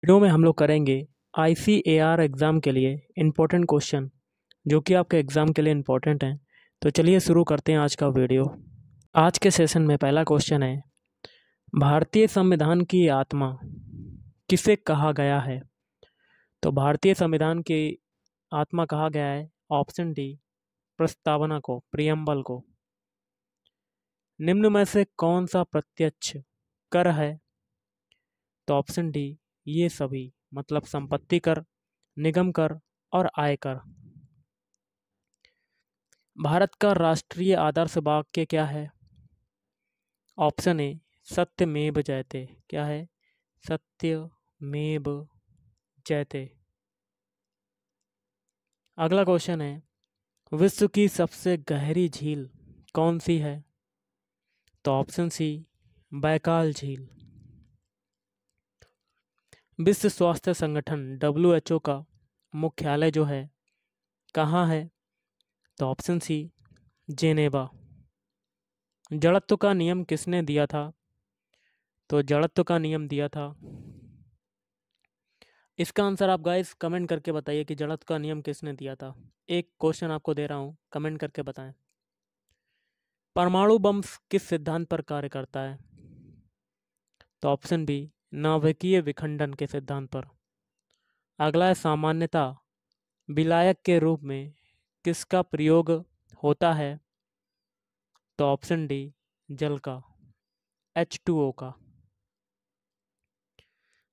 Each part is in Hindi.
वीडियो में हम लोग करेंगे ICAR एग्ज़ाम के लिए इम्पोर्टेंट क्वेश्चन जो कि आपके एग्ज़ाम के लिए इम्पोर्टेंट हैं। तो चलिए शुरू करते हैं आज का वीडियो। आज के सेशन में पहला क्वेश्चन है, भारतीय संविधान की आत्मा किसे कहा गया है? तो भारतीय संविधान की आत्मा कहा गया है ऑप्शन डी, प्रस्तावना को, प्रियम्बल को। निम्न में से कौन सा प्रत्यक्ष कर है? तो ऑप्शन डी, ये सभी, मतलब संपत्ति कर, निगम कर और आयकर। भारत का राष्ट्रीय आदर्श वाक्य क्या है? ऑप्शन ए, सत्यमेव जयते। क्या है? सत्यमेव जयते। अगला क्वेश्चन है, विश्व की सबसे गहरी झील कौन सी है? तो ऑप्शन सी, बैकाल झील। विश्व स्वास्थ्य संगठन WHO का मुख्यालय जो है कहाँ है? तो ऑप्शन सी, जेनेवा। जड़त्व का नियम किसने दिया था? तो जड़त्व का नियम दिया था, इसका आंसर आप गाइस कमेंट करके बताइए कि जड़त्व का नियम किसने दिया था। एक क्वेश्चन आपको दे रहा हूँ, कमेंट करके बताएं। परमाणु बम किस सिद्धांत पर कार्य करता है? तो ऑप्शन बी, नाभिकीय विखंडन के सिद्धांत पर। अगला है, सामान्यता विलायक के रूप में किसका प्रयोग होता है? तो ऑप्शन डी, जल का, H2O का।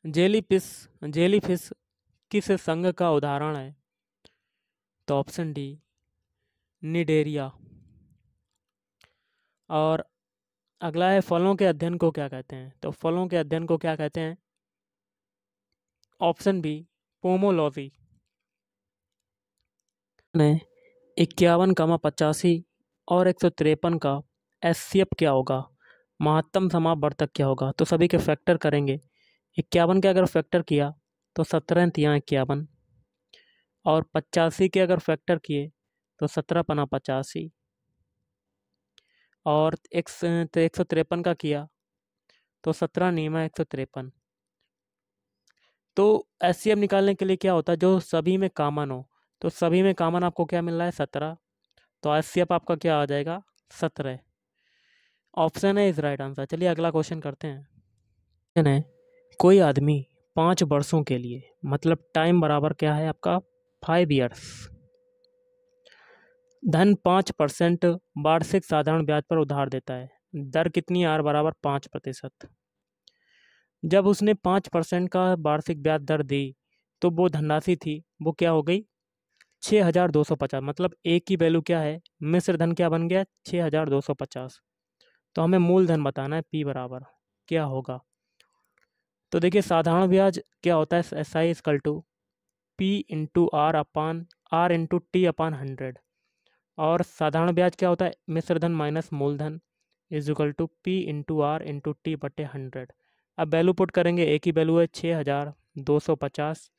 जेलीफिश किस संघ का उदाहरण है? तो ऑप्शन डी, निडेरिया। और अगला है, फलों के अध्ययन को क्या कहते हैं? तो फलों के अध्ययन को क्या कहते हैं? Option B, pomology. ने 51, और 153 का HCF क्या होगा? महत्तम समापवर्तक क्या होगा? तो सभी के फैक्टर करेंगे। 51 के अगर फैक्टर किया तो 17 तियाँ 51, और 85 के अगर फैक्टर किए तो 17 पना 85, और 153 का किया तो 17 नीमा 153। तो HCF निकालने के लिए क्या होता है? जो सभी में कॉमन हो। तो सभी में कॉमन आपको क्या मिल रहा है? 17। तो HCF आपका क्या आ जाएगा? 17। ऑप्शन है इज राइट आंसर। चलिए अगला क्वेश्चन करते हैं। क्वेश्चन है, कोई आदमी 5 वर्षों के लिए, मतलब टाइम बराबर क्या है आपका? 5 ईयर्स, धन 5% वार्षिक साधारण ब्याज पर उधार देता है। दर कितनी? R बराबर 5%। जब उसने 5% का वार्षिक ब्याज दर दी तो वो धनराशि थी, वो क्या हो गई? 6250। मतलब एक की वैल्यू क्या है? मिश्र धन क्या बन गया? 6250। तो हमें मूलधन बताना है, P बराबर क्या होगा? तो देखिए, साधारण ब्याज क्या होता है? SI equal to P into R into T upon 100। और साधारण ब्याज क्या होता है? मिश्र धन माइनस मूलधन is equal to P into R into T बटे 100। अब वैल्यू पुट करेंगे, ए की वैल्यू है 6250,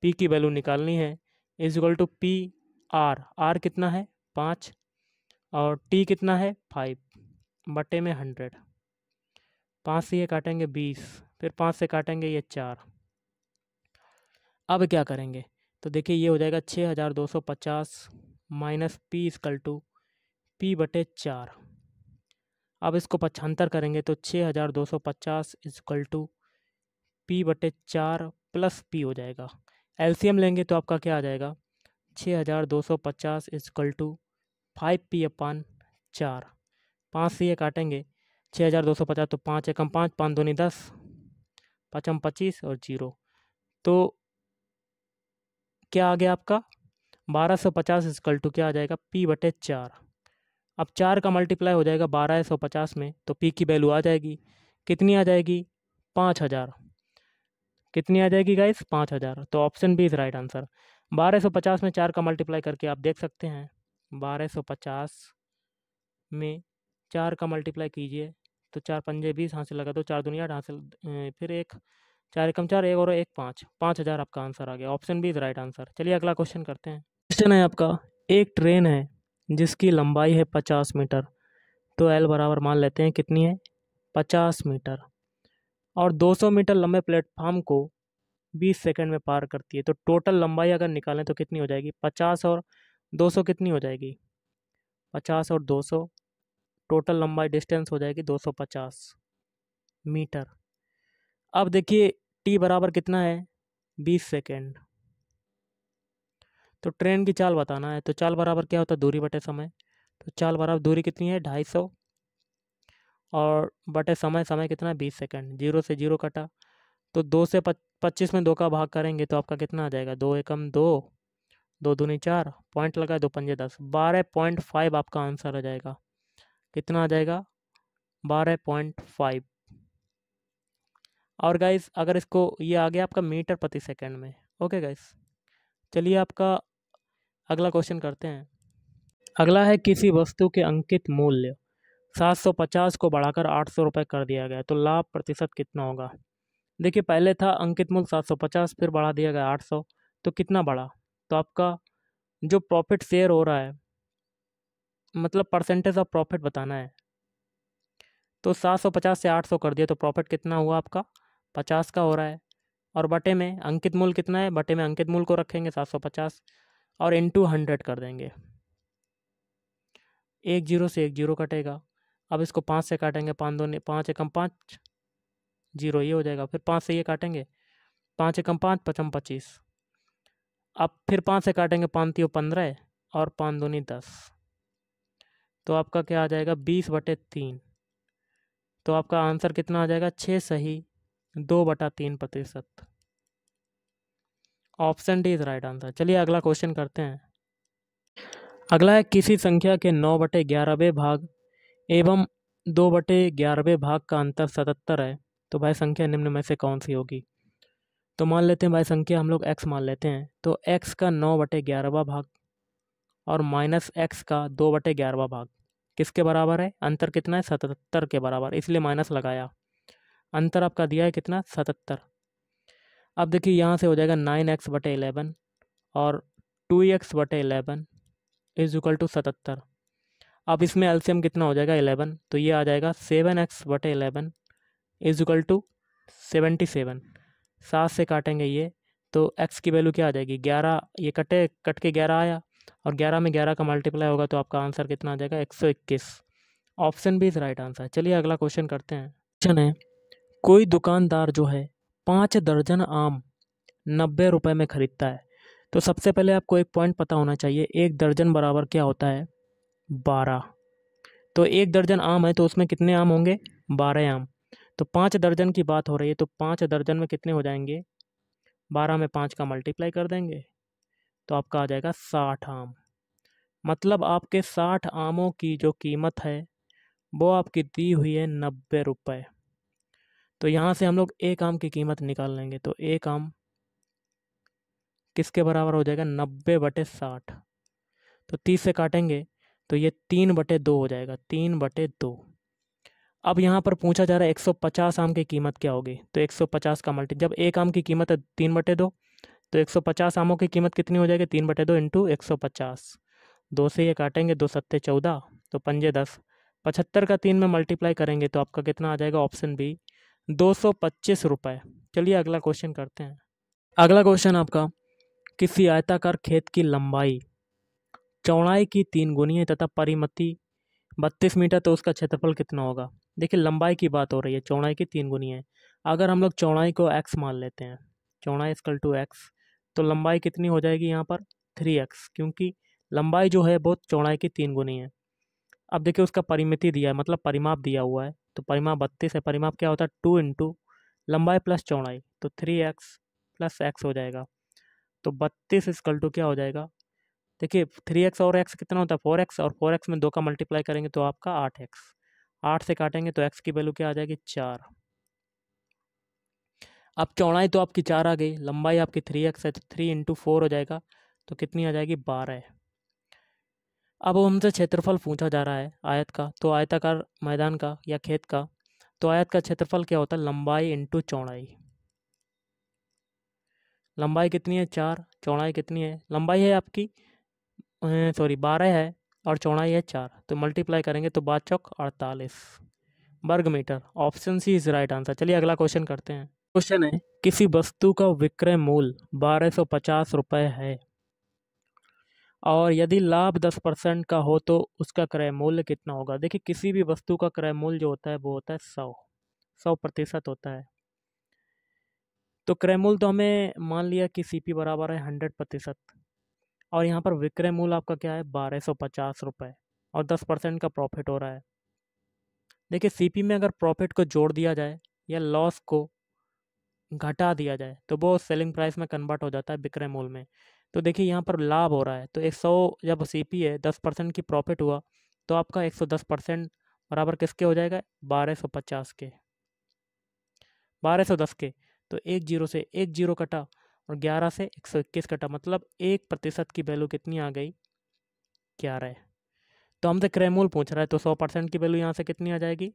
P की वैल्यू निकालनी है, is equal to P R कितना है? 5, और T कितना है? 5 बटे में 100। 5 से ये काटेंगे 20, फिर 5 से काटेंगे ये 4। अब क्या करेंगे? तो देखिए, ये हो जाएगा 6250 minus P equal to P बटे 4। अब इसको 75 करेंगे तो 6250 इक्वल टू P बटे 4 प्लस P हो जाएगा। LCM लेंगे तो आपका क्या आ जाएगा? 6250 इक्वल टू 5P अपान 4। 5 से ये काटेंगे, 6250 तो 5 एकम 5, 5 दूनी 10, 5 25 और 0। तो क्या आ गया आपका? 1250 इक्वल टू क्या आ जाएगा? P बटे 4। अब 4 का मल्टीप्लाई हो जाएगा 1250 में, तो P की वैल्यू आ जाएगी, कितनी आ जाएगी? 5000। कितनी आ जाएगी गाइस? 5000। तो option B is right answer. 1250 में 4 का मल्टीप्लाई करके आप देख सकते हैं, 1250 में 4 का मल्टीप्लाई कीजिए तो 4 पंजे 20, हाथ से लगा दो, 4 दुनिया हासिल, फिर एक 4 एकम 4, एक और एक 5, 5000 आपका आंसर आ गया। Option B is right answer. चलिए अगला क्वेश्चन करते हैं। क्वेश्चन है आपका, एक ट्रेन है जिसकी लंबाई है 50 मीटर, तो L बराबर मान लेते हैं कितनी है? 50 मीटर, और 200 मीटर लंबे प्लेटफार्म को 20 सेकंड में पार करती है। तो टोटल लंबाई अगर निकालें तो कितनी हो जाएगी? 50 और 200 कितनी हो जाएगी? 50 और 200 टोटल लंबाई डिस्टेंस हो जाएगी 250 मीटर। अब देखिए टी बराबर कितना है? 20 सेकेंड। तो ट्रेन की चाल बताना है, तो चाल बराबर क्या होता है? दूरी बटे समय। तो चाल बराबर दूरी कितनी है? 250 और बटे समय, समय कितना है? 20 सेकेंड। जीरो से जीरो कटा, तो 2 से 25 में 2 का भाग करेंगे तो आपका कितना आ जाएगा? 2 एकम 2, 2 दूनी 4, पॉइंट लगाए 2 पंजे 10, 12.5 आपका आंसर आ जाएगा। कितना आ जाएगा? 12.5। और गाइस अगर इसको, ये आ गया आपका मीटर प्रति सेकंड में। ओके गाइस, चलिए आपका अगला क्वेश्चन करते हैं। अगला है किसी वस्तु के अंकित मूल्य 750 को बढ़ाकर 800 रुपये कर दिया गया, तो लाभ प्रतिशत कितना होगा? देखिए पहले था अंकित मूल्य 750, फिर बढ़ा दिया गया 800, तो कितना बढ़ा? तो आपका जो प्रॉफिट शेयर हो रहा है, मतलब परसेंटेज ऑफ प्रॉफिट बताना है। तो 750 से 800 कर दिया तो प्रॉफिट कितना हुआ आपका? 50 का हो रहा है। और बटे में अंकित मूल्य कितना है? बटे में अंकित मूल्य को रखेंगे 750 और इंटू 100 कर देंगे। एक जीरो से एक जीरो कटेगा। अब इसको 5 से काटेंगे, 5 दूनी 5 एकम 5, जीरो ये हो जाएगा। फिर 5 से ये काटेंगे, 5 एकम 5, 5 25। अब फिर 5 से काटेंगे, 5 तीन 15 और 5 दूनी 10। तो आपका क्या आ जाएगा? 20/3। तो आपका आंसर कितना आ जाएगा? 6 सही 2/3%। Option D is right answer. चलिए अगला क्वेश्चन करते हैं। अगला है किसी संख्या के 9/11वें भाग एवं 2/11वें भाग का अंतर 77 है, तो भाई संख्या निम्न में से कौन सी होगी? तो मान लेते हैं भाई संख्या हम लोग x मान लेते हैं, तो x का 9/11वां भाग और माइनस x का 2/11वां भाग किसके बराबर है? अंतर कितना है? 77 के बराबर, इसलिए माइनस लगाया। अंतर आपका दिया है कितना? 77। अब देखिए यहाँ से हो जाएगा 9x/11 और 2x/11 इज इक्वल टू 77। अब इसमें एलसीएम कितना हो जाएगा? 11, तो ये आ जाएगा 7x/11 इज इक्वल टू 77। 7 से काटेंगे ये, तो x की वैल्यू क्या आ जाएगी? 11। ये कट के 11 आया और 11 में 11 का मल्टीप्लाई होगा, तो आपका आंसर कितना आ जाएगा? 121। Option B is right answer. चलिए अगला क्वेश्चन करते हैं। क्वेश्चन है कोई दुकानदार जो है 5 दर्जन आम 90 रुपये में खरीदता है। तो सबसे पहले आपको एक पॉइंट पता होना चाहिए, 1 दर्जन बराबर क्या होता है? 12। तो 1 दर्जन आम है तो उसमें कितने आम होंगे? 12 आम। तो 5 दर्जन की बात हो रही है, तो 5 दर्जन में कितने हो जाएंगे? 12 में 5 का मल्टीप्लाई कर देंगे तो आपका आ जाएगा 60 आम। मतलब आपके 60 आमों की जो कीमत है वो आपकी दी हुई है 90 रुपये। तो यहाँ से हम लोग एक आम की कीमत निकाल लेंगे, तो एक आम किसके बराबर हो जाएगा? 90/60। तो 30 से काटेंगे तो ये 3/2 हो जाएगा, 3/2। अब यहाँ पर पूछा जा रहा है 150 आम की कीमत क्या होगी? तो 150 का मल्टी, जब एक आम की कीमत है 3/2, तो 150 आमों की कीमत कितनी हो जाएगी? 3/2 इंटू 150। 2 से ये काटेंगे, 2 सत्ते 14, तो पंजे 10। 75 का 3 में मल्टीप्लाई करेंगे तो आपका कितना आ जाएगा? ऑप्शन बी 225 रुपये। चलिए अगला क्वेश्चन करते हैं। अगला क्वेश्चन आपका किसी आयताकार खेत की लंबाई चौड़ाई की 3 गुनी है तथा परिमिति 32 मीटर, तो उसका क्षेत्रफल कितना होगा? देखिए लंबाई की बात हो रही है, चौड़ाई की 3 गुनी है। अगर हम लोग चौड़ाई को x मान लेते हैं, चौड़ाई इक्वल टू x, तो लंबाई कितनी हो जाएगी यहाँ पर? 3x, क्योंकि लंबाई जो है वो चौड़ाई की 3 गुनी है। अब देखिए उसका परिमिति दिया है, मतलब परिमाप दिया हुआ है, तो परिमाप 32 है। परिमाप क्या होता है? 2 इंटू लंबाई प्लस चौड़ाई, तो 3x प्लस x हो जाएगा। तो 32 इक्वल टू क्या हो जाएगा? देखिए 3x और x कितना होता है? 4x, और 4x में 2 का मल्टीप्लाई करेंगे तो आपका 8x। 8 से काटेंगे तो x की वैल्यू क्या आ जाएगी? 4। अब चौड़ाई तो आपकी 4 आ गई, लंबाई आपकी 3x है, तो 3 इंटू 4 हो जाएगा, तो कितनी आ जाएगी? 12। अब हमसे क्षेत्रफल पूछा जा रहा है आयत का, तो आयताकार मैदान का या खेत का, तो आयत का क्षेत्रफल क्या होता है? लंबाई इंटू चौड़ाई। लंबाई कितनी है? 4। चौड़ाई कितनी है? लंबाई है आपकी सॉरी 12 है और चौड़ाई है 4, तो मल्टीप्लाई करेंगे तो 5 चौक 48 वर्ग metre. Option C is right answer. चलिए अगला क्वेश्चन करते हैं। क्वेश्चन है, किसी वस्तु का विक्रय मूल्य 1250 रुपये है और यदि लाभ 10% का हो तो उसका क्रय मूल्य कितना होगा। देखिए, किसी भी वस्तु का क्रय मूल्य जो होता है वो होता है 100% होता है। तो क्रय मूल्य तो हमें मान लिया कि सीपी बराबर है 100%, और यहाँ पर विक्रय मूल्य आपका क्या है 1250 रुपये, और 10% का प्रॉफिट हो रहा है। देखिए, सीपी में अगर प्रॉफिट को जोड़ दिया जाए या लॉस को घटा दिया जाए तो वो सेलिंग प्राइस में कन्वर्ट हो जाता है विक्रय मूल्य में। तो देखिए, यहाँ पर लाभ हो रहा है, तो 100 जब सीपी है 10% की प्रॉफिट हुआ तो आपका 110% बराबर किसके हो जाएगा 1250 के, 1210 के। तो एक जीरो से एक जीरो कटा और 11 से 121 कटा, मतलब 1% की वैल्यू कितनी आ गई 11। तो हमसे क्रय मूल्य पूछ रहा है, तो 100% की वैल्यू यहाँ से कितनी आ जाएगी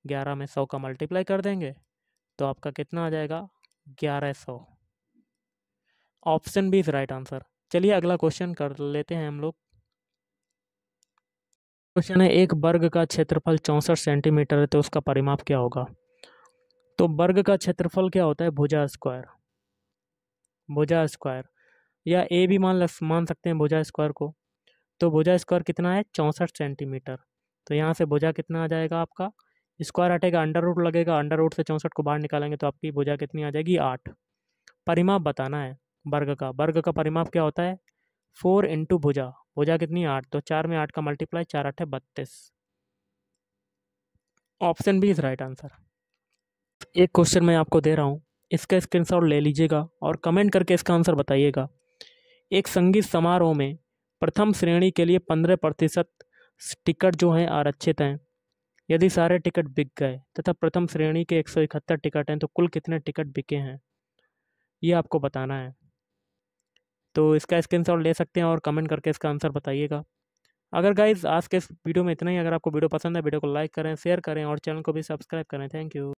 11 में 100 का मल्टीप्लाई कर देंगे तो आपका कितना आ जाएगा 1100। Option B is right answer. चलिए अगला क्वेश्चन कर लेते हैं हम लोग। क्वेश्चन है, एक वर्ग का क्षेत्रफल 64 सेंटीमीटर है तो उसका परिमाप क्या होगा। तो वर्ग का क्षेत्रफल क्या होता है भुजा स्क्वायर, भुजा स्क्वायर, या ए भी मान सकते हैं भुजा स्क्वायर को। तो भुजा स्क्वायर कितना है 64 सेंटीमीटर। तो यहाँ से भुजा कितना आ जाएगा आपका, स्क्वायर हटेगा अंडर रूट लगेगा, अंडर रूट से 64 को बाहर निकालेंगे तो आपकी भुजा कितनी आ जाएगी 8। परिमाप बताना है वर्ग का, वर्ग का परिमाप क्या होता है 4 इंटू भुजा, भुजा कितनी 8, तो 4 में 8 का मल्टीप्लाई 4 8 है 32। Option B is right answer. एक क्वेश्चन मैं आपको दे रहा हूँ, इसका स्क्रीनशॉट ले लीजिएगा और कमेंट करके इसका आंसर बताइएगा। एक संगीत समारोह में प्रथम श्रेणी के लिए 15% टिकट जो हैं आरक्षित हैं। यदि सारे टिकट बिक गए तथा प्रथम श्रेणी के 171 टिकट हैं तो कुल कितने टिकट बिके हैं, ये आपको बताना है। तो इसका स्क्रीनशॉट ले सकते हैं और कमेंट करके इसका आंसर बताइएगा। अगर गाइज आज के इस वीडियो में इतना ही, अगर आपको वीडियो पसंद है वीडियो को लाइक करें, शेयर करें और चैनल को भी सब्सक्राइब करें। Thank you.